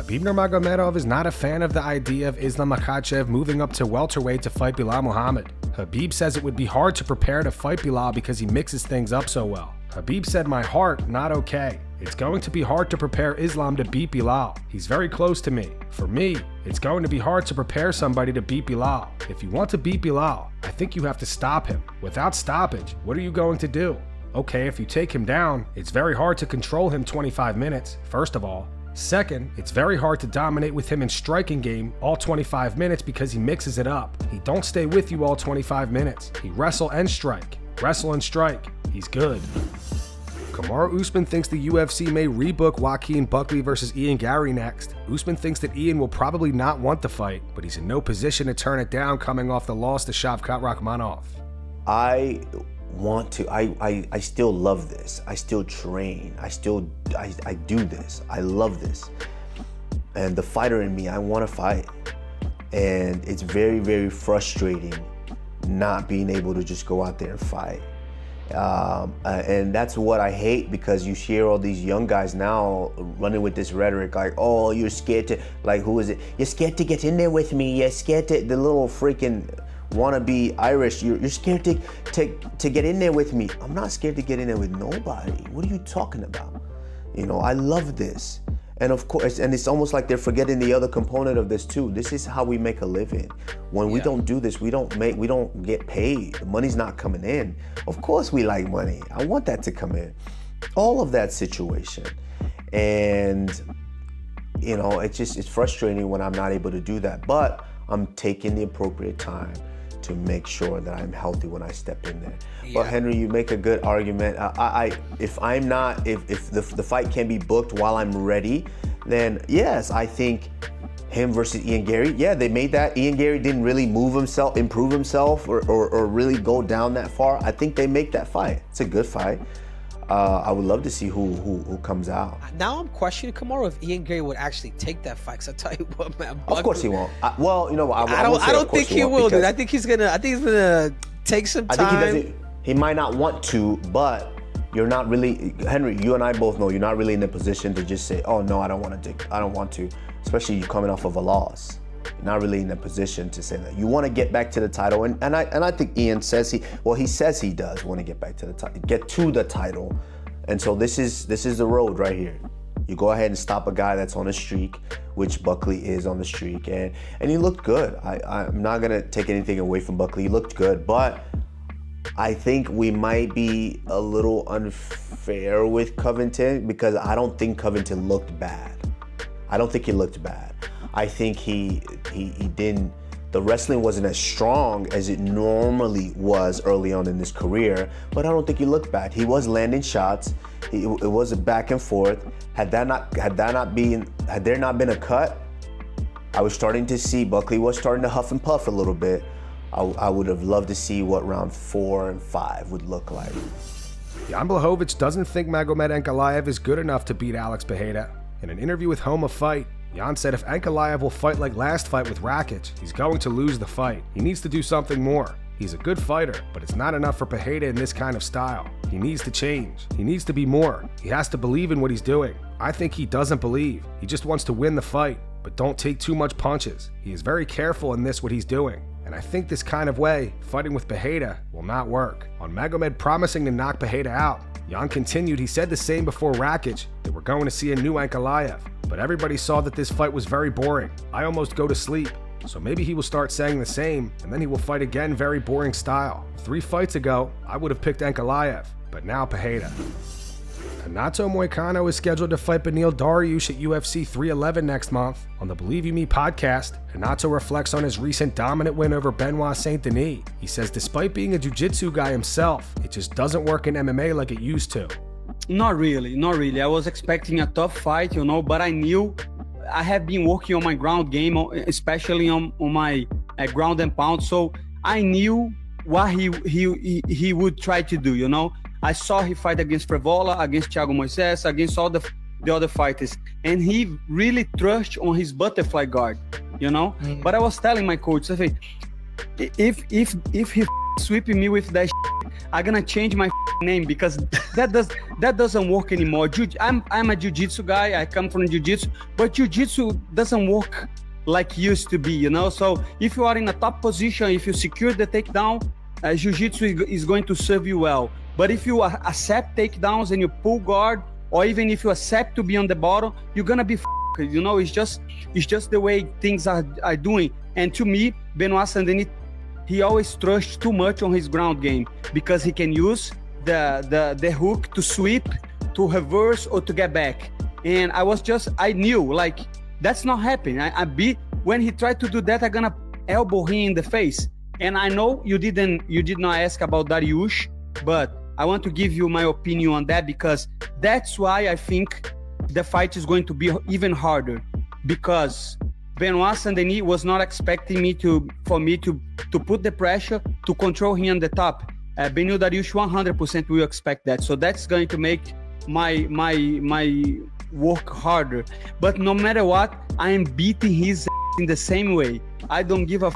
Khabib Nurmagomedov is not a fan of the idea of Islam Makhachev moving up to welterweight to fight Belal Muhammad. Khabib says it would be hard to prepare to fight Belal because he mixes things up so well. Khabib said, "My heart, not okay. It's going to be hard to prepare Islam to beat Belal. He's very close to me. For me, it's going to be hard to prepare somebody to beat Belal. If you want to beat Belal, I think you have to stop him. Without stoppage, what are you going to do? Okay, if you take him down, it's very hard to control him 25 minutes, first of all. Second, it's very hard to dominate with him in striking game all 25 minutes because he mixes it up. He don't stay with you all 25 minutes. He wrestle and strike. Wrestle and strike. He's good." Kamaru Usman thinks the UFC may rebook Joaquin Buckley versus Ian Garry next. Usman thinks that Ian will probably not want the fight, but he's in no position to turn it down coming off the loss to Shavkat Rakhmonov. I still love this. I still train. I do this. I love this. And the fighter in me, I want to fight. And it's very, very frustrating not being able to just go out there and fight. And that's what I hate, because you hear all these young guys now running with this rhetoric like, oh, you're scared to, like, who is it? You're scared to get in there with me. You're scared to, the little freaking wannabe Irish, you're scared to get in there with me. I'm not scared to get in there with nobody. What are you talking about? You know, I love this. And of course, and it's almost like they're forgetting the other component of this too. This is how we make a living. When we don't do this, we don't get paid. The money's not coming in. Of course we like money. I want that to come in. All of that situation. And you know, it's frustrating when I'm not able to do that. But I'm taking the appropriate time to make sure that I'm healthy when I step in there. Yeah. But Henry, you make a good argument. If the fight can be booked while I'm ready, then yes, I think him versus Ian Garry. Yeah, they made that. Ian Garry didn't really improve himself, or really go down that far. I think they make that fight. It's a good fight. I would love to see who comes out. Now I'm questioning Kamaru if Ian Garry would actually take that fight. Cause I tell you what, man. Of course he won't. Well, you know, I don't think he will. Dude. I think he's gonna take some time. I think he might not want to, but you're not really, Henry. You and I both know you're not really in a position to just say, "Oh no, I don't want to." Especially you coming off of a loss. You're not really in a position to say that. You want to get back to the title, and I think Ian says he says he does want to get back to the title, get to the title, and so this is the road right here. You go ahead and stop a guy that's on a streak, which Buckley is on the streak, and he looked good. I'm not gonna take anything away from Buckley. He looked good, but I think we might be a little unfair with Covington, because I don't think Covington looked bad. I don't think he looked bad. I think he didn't, the wrestling wasn't as strong as it normally was early on in his career, but I don't think he looked bad. He was landing shots. It was a back and forth. Had there not been a cut, I was starting to see Buckley was starting to huff and puff a little bit. I would have loved to see what round 4 and 5 would look like. Jan Blachowicz doesn't think Magomed Ankalaev is good enough to beat Alex Pereira. In an interview with Home of Fight, Jan said if Ankalaev will fight like last fight with Rakic, he's going to lose the fight. He needs to do something more. He's a good fighter, but it's not enough for Pereira in this kind of style. He needs to change. He needs to be more. He has to believe in what he's doing. I think he doesn't believe. He just wants to win the fight, but don't take too much punches. He is very careful in what he's doing. And I think this kind of way, fighting with Pereira, will not work. On Magomed promising to knock Pereira out, Jan continued, he said the same before Rakic, that we're going to see a new Ankalaev. But everybody saw that this fight was very boring. I almost go to sleep. So maybe he will start saying the same, and then he will fight again very boring style. 3 fights ago, I would have picked Ankalaev, but now Pereira. Renato Moicano is scheduled to fight Beneil Dariush at UFC 311 next month. On the Believe You Me podcast, Renato reflects on his recent dominant win over Benoit Saint-Denis. He says despite being a jiu-jitsu guy himself, it just doesn't work in MMA like it used to. Not really. I was expecting a tough fight, you know, but I knew I have been working on my ground game, especially on my ground and pound. So I knew what he would try to do, you know. I saw he fight against Frevola, against Thiago Moises, against all the other fighters, and he really trusted on his butterfly guard, you know. But I was telling my coach, I think, if he sweeping me with that, I'm gonna change my name because that doesn't work anymore. I'm a jiu-jitsu guy. I come from jiu-jitsu, but jiu-jitsu doesn't work like used to be, you know. So if you are in a top position, if you secure the takedown, jiu-jitsu is going to serve you well. But if you accept takedowns and you pull guard, or even if you accept to be on the bottom, you're gonna be you know. It's just the way things are doing. And to me, Benoit Saint-Denis, he always trusts too much on his ground game because he can use the hook to sweep, to reverse, or to get back. And I knew like that's not happening. When he tried to do that, I'm gonna elbow him in the face. And I know you did not ask about Dariush, but I want to give you my opinion on that because that's why I think the fight is going to be even harder, because Benoit Saint-Denis was not expecting for me to put the pressure to control him on the top. Beneil Dariush 100% will expect that. So that's going to make my work harder. But no matter what, I am beating his in the same way. I don't give a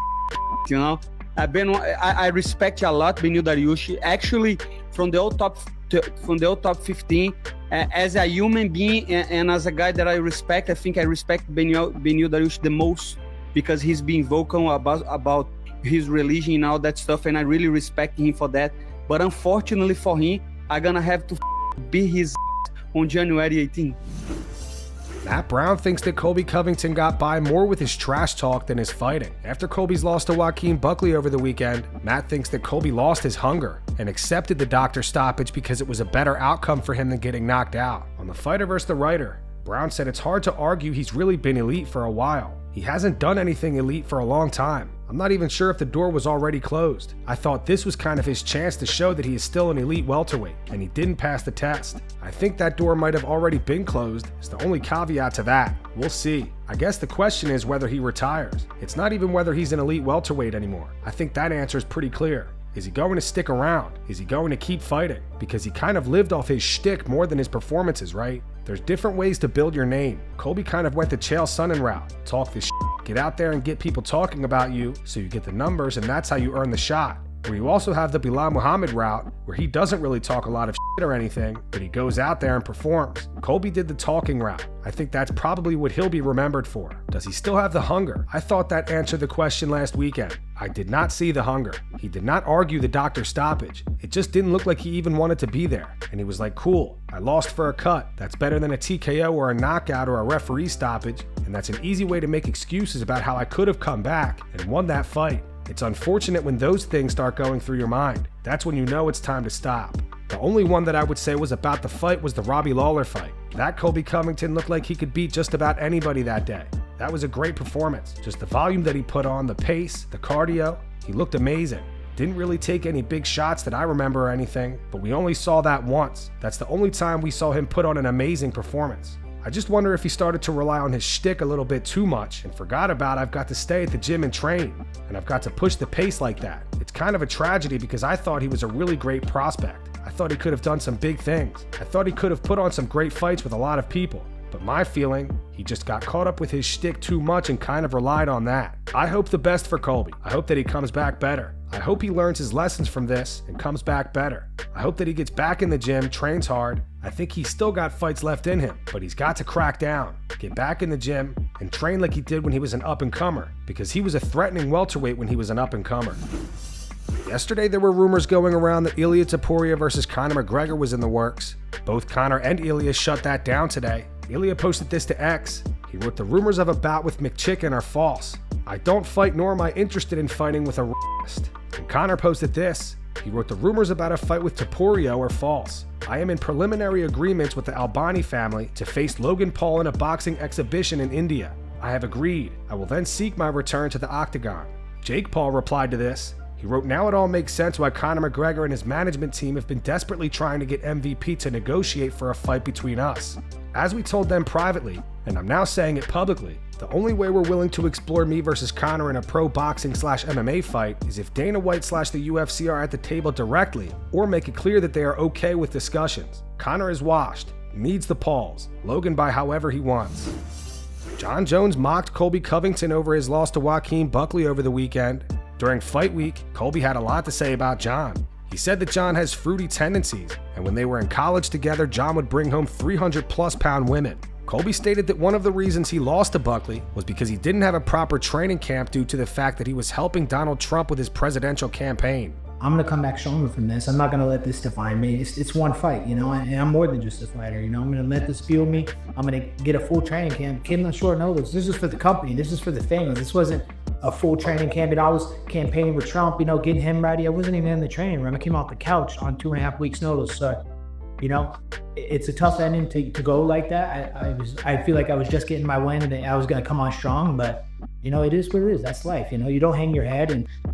you know. I respect you a lot, Beneil Dariush. Actually, from the old top 15, as a human being and as a guy that I respect, I think I respect Beneil Dariush the most because he's being vocal about his religion and all that stuff, and I really respect him for that. But unfortunately for him, I'm gonna have to beat his on January 18th. Matt Brown thinks that Colby Covington got by more with his trash talk than his fighting. After Colby's loss to Joaquin Buckley over the weekend, Matt thinks that Colby lost his hunger and accepted the doctor stoppage because it was a better outcome for him than getting knocked out. On the fighter versus the writer, Brown said it's hard to argue he's really been elite for a while. He hasn't done anything elite for a long time. I'm not even sure if the door was already closed. I thought this was kind of his chance to show that he is still an elite welterweight, and he didn't pass the test. I think that door might have already been closed, is the only caveat to that. We'll see. I guess the question is whether he retires. It's not even whether he's an elite welterweight anymore. I think that answer is pretty clear. Is he going to stick around? Is he going to keep fighting? Because he kind of lived off his shtick more than his performances, right? There's different ways to build your name. Colby kind of went the Chael Sonnen route. Talk this shit. Get out there and get people talking about you so you get the numbers, and that's how you earn the shot. Where you also have the Belal Muhammad route, where he doesn't really talk a lot of shit or anything, but he goes out there and performs. Colby did the talking route. I think that's probably what he'll be remembered for. Does he still have the hunger? I thought that answered the question last weekend. I did not see the hunger. He did not argue the doctor stoppage. It just didn't look like he even wanted to be there. And he was like, cool, I lost for a cut. That's better than a TKO or a knockout or a referee stoppage. And that's an easy way to make excuses about how I could have come back and won that fight. It's unfortunate when those things start going through your mind. That's when you know it's time to stop. The only one that I would say was about the fight was the Robbie Lawler fight. That Colby Covington looked like he could beat just about anybody that day. That was a great performance. Just the volume that he put on, the pace, the cardio, he looked amazing. Didn't really take any big shots that I remember or anything, but we only saw that once. That's the only time we saw him put on an amazing performance. I just wonder if he started to rely on his shtick a little bit too much and forgot about I've got to stay at the gym and train, and I've got to push the pace like that. It's kind of a tragedy because I thought he was a really great prospect. I thought he could have done some big things. I thought he could have put on some great fights with a lot of people. But my feeling, he just got caught up with his shtick too much and kind of relied on that. I hope the best for Colby. I hope that he comes back better. I hope he learns his lessons from this and comes back better. I hope that he gets back in the gym, trains hard. I think he's still got fights left in him, but he's got to crack down, get back in the gym, and train like he did when he was an up-and-comer, because he was a threatening welterweight when he was an up-and-comer. Yesterday, there were rumors going around that Ilia Topuria versus Conor McGregor was in the works. Both Conor and Ilia shut that down today. Ilia posted this to X. He wrote, "The rumors of a bout with McChicken are false. I don't fight nor am I interested in fighting with a r***ist." And Conor posted this. He wrote, "The rumors about a fight with Topuria are false. I am in preliminary agreements with the Albani family to face Logan Paul in a boxing exhibition in India. I have agreed. I will then seek my return to the octagon." Jake Paul replied to this. He wrote, "Now it all makes sense why Conor McGregor and his management team have been desperately trying to get MVP to negotiate for a fight between us. As we told them privately, and I'm now saying it publicly, the only way we're willing to explore me versus Conor in a pro boxing/MMA fight is if Dana White/the UFC are at the table directly or make it clear that they are okay with discussions. Conor is washed, needs the Pauls, Logan by however he wants." John Jones mocked Colby Covington over his loss to Joaquin Buckley over the weekend. During fight week, Colby had a lot to say about John. He said that John has fruity tendencies, and when they were in college together, John would bring home 300+ pound women. Colby stated that one of the reasons he lost to Buckley was because he didn't have a proper training camp due to the fact that he was helping Donald Trump with his presidential campaign. I'm going to come back stronger from this. I'm not going to let this define me. It's one fight, you know, and I'm more than just a fighter, you know. I'm going to let this fuel me. I'm going to get a full training camp. Came on short notice. This is for the company. This is for the fans. This wasn't a full training camp. And I was campaigning with Trump, you know, getting him ready. I wasn't even in the training room. I came off the couch on 2.5 weeks notice. So, you know, it's a tough ending to go like that. I feel like I was just getting my win and I was going to come on strong, but you know, it is what it is. That's life. You know, you don't hang your head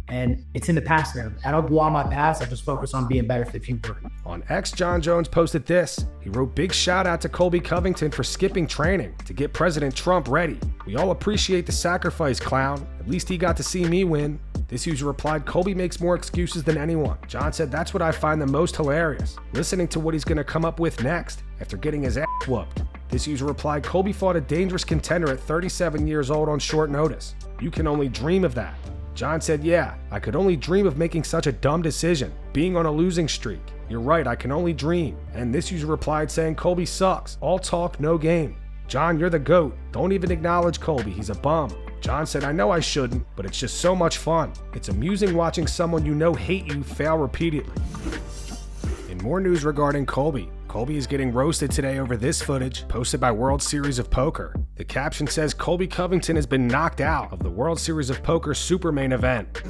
and it's in the past now. I don't dwell on my past. I just focus on being better for the future. On X, John Jones posted this. He wrote, "Big shout out to Colby Covington for skipping training to get President Trump ready. We all appreciate the sacrifice, clown. At least he got to see me win." This user replied, "Colby makes more excuses than anyone." John said, "That's what I find the most hilarious, listening to what he's going to come up with next after getting his ass whooped." This user replied, "Colby fought a dangerous contender at 37 years old on short notice. You can only dream of that." John said, "Yeah, I could only dream of making such a dumb decision, being on a losing streak. You're right, I can only dream." And this user replied saying, "Colby sucks. All talk, no game. John, you're the GOAT. Don't even acknowledge Colby. He's a bum." John said, "I know I shouldn't, but it's just so much fun. It's amusing watching someone you know hate you fail repeatedly." In more news regarding Colby, Colby is getting roasted today over this footage posted by World Series of Poker. The caption says, "Colby Covington has been knocked out of the World Series of Poker Super Main Event."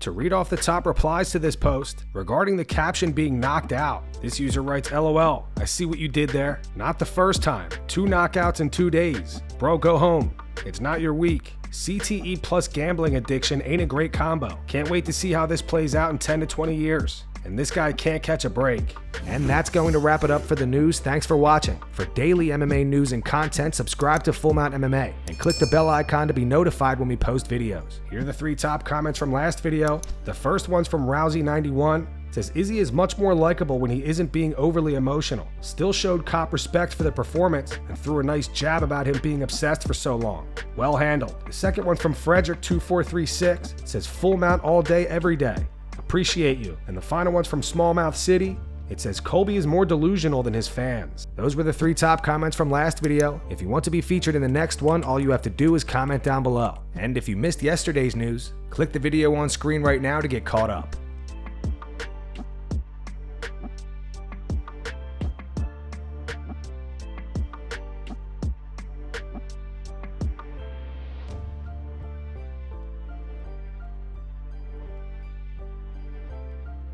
To read off the top replies to this post regarding the caption being knocked out, this user writes, "LOL, I see what you did there. Not the first time. 2 knockouts in 2 days. Bro, go home. It's not your week. CTE plus gambling addiction ain't a great combo. Can't wait to see how this plays out in 10 to 20 years. And this guy can't catch a break." And that's going to wrap it up for the news. Thanks for watching. For daily MMA news and content, subscribe to Full Mount MMA and click the bell icon to be notified when we post videos. Here are the 3 top comments from last video. The first one's from Rousey91. Says, "Izzy is much more likable when he isn't being overly emotional. Still showed cop respect for the performance and threw a nice jab about him being obsessed for so long. Well handled." The second one from Frederick2436 says, "Full mount all day, every day. Appreciate you." And the final one's from Smallmouth City. It says, "Colby is more delusional than his fans." Those were the 3 top comments from last video. If you want to be featured in the next one, all you have to do is comment down below. And if you missed yesterday's news, click the video on screen right now to get caught up.